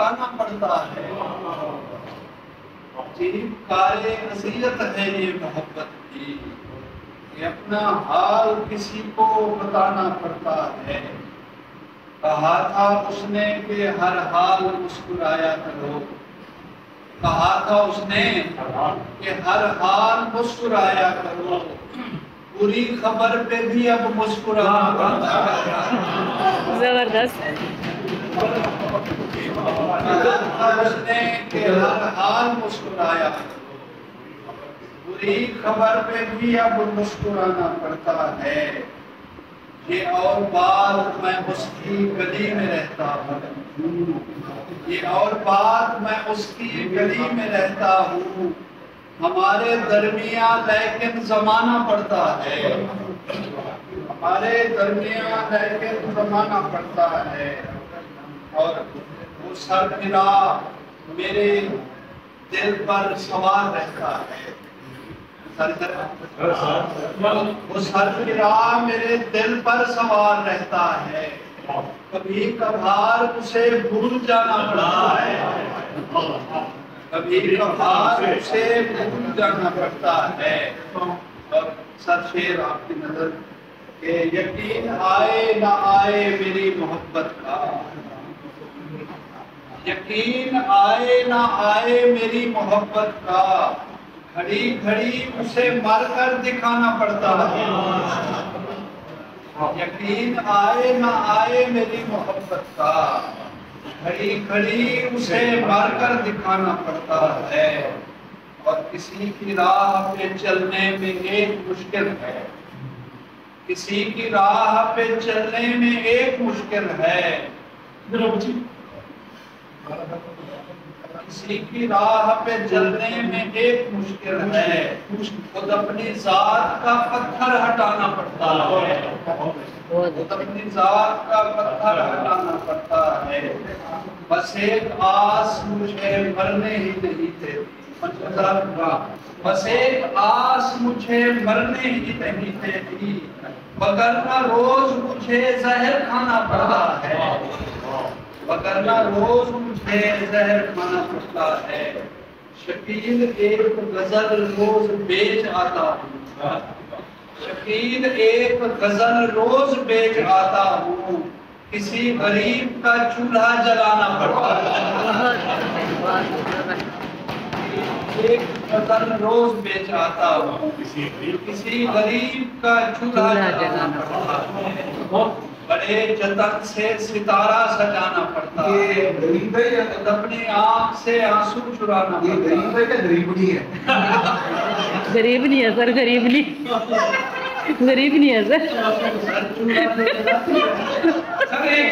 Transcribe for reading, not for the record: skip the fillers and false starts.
بتانا پڑتا ہے. عجیب کارے اذیت ہے یہ محبت کی کہ اپنا حال کسی کو بتانا پڑتا ہے. کہا تھا اس نے کہ ہر حال مسکرایا کرو. کہا تھا اس نے کہ ہر حال مسکرایا کرو. پوری خبر پہ بھی اب مسکرانا پڑتا ہے. زبردست. اس نے کہ ہر حال مسکرایا کرو. پوری خبر پہ بھی اب مسکرانا پڑتا ہے. یہ اور بات میں اس کی گلی میں رہتا ہوں. یہ اور بات میں اس کی گلی میں رہتا ہوں. ہمارے درمیان لیکن زمانہ پڑتا ہے. ہمارے درمیان لیکن زمانہ پڑتا ہے. اور وہ سرفرا میرے دل پر سوار رہتا ہے. وہ سرفرا میرے دل پر سوار رہتا ہے. کبھی کبھار اسے بھول جانا پڑتا ہے. کبھی کبھار اسے بھول جانا پڑتا ہے. اور سر شیر آپ کی نظر کہ یقین آئے نہ آئے میری محبت کا. یقین آئے نہ آئے میری محبت کا. گھڑی گھڑی اسے مر کر دکھانا پڑتا ہے. یقین آئے نہ آئے میری محبت کا. گھڑی گھڑی اسے مر کر دکھانا پڑتا ہے. اور کسی کی راہ پہ چلنے میں ایک مشکل ہے. کسی کی راہ پہ چلنے میں ایک مشکل ہے. کسی کی راہ پہ چلنے میں ایک مشکل ہے. خود اپنی ذات کا پتھر ہٹانا پڑتا ہے. خود اپنی ذات کا پتھر ہٹانا پڑتا ہے. بس ایک آس مجھے مرنے ہی نہیں دیتی. بس ایک آس مجھے مرنے ہی نہیں دیتی. وگرنہ روز مجھے زہر کھانا پڑتا ہے. وگرنہ روز مجھے زہر کھانا پڑتا ہے. شکیل ایک غزل روز بیچ آتا ہوں. شکیل ایک غزل روز بیچ آتا ہوں. کسی غریب کا چولہا جلانا پڑتا ہے. ایک غزل روز بیچ آتا ہوں. کسی غریب کا چولہا جلانا پڑتا ہے. بڑے جتن سے ستارہ سجانا پڑتا ہے. اپنی آنکھ سے آنسو چرانا پڑتا ہے. غریب ہے کہ غریب نہیں ہے؟ غریب نہیں ہے سر. غریب نہیں. غریب نہیں ہے سر. سر ایک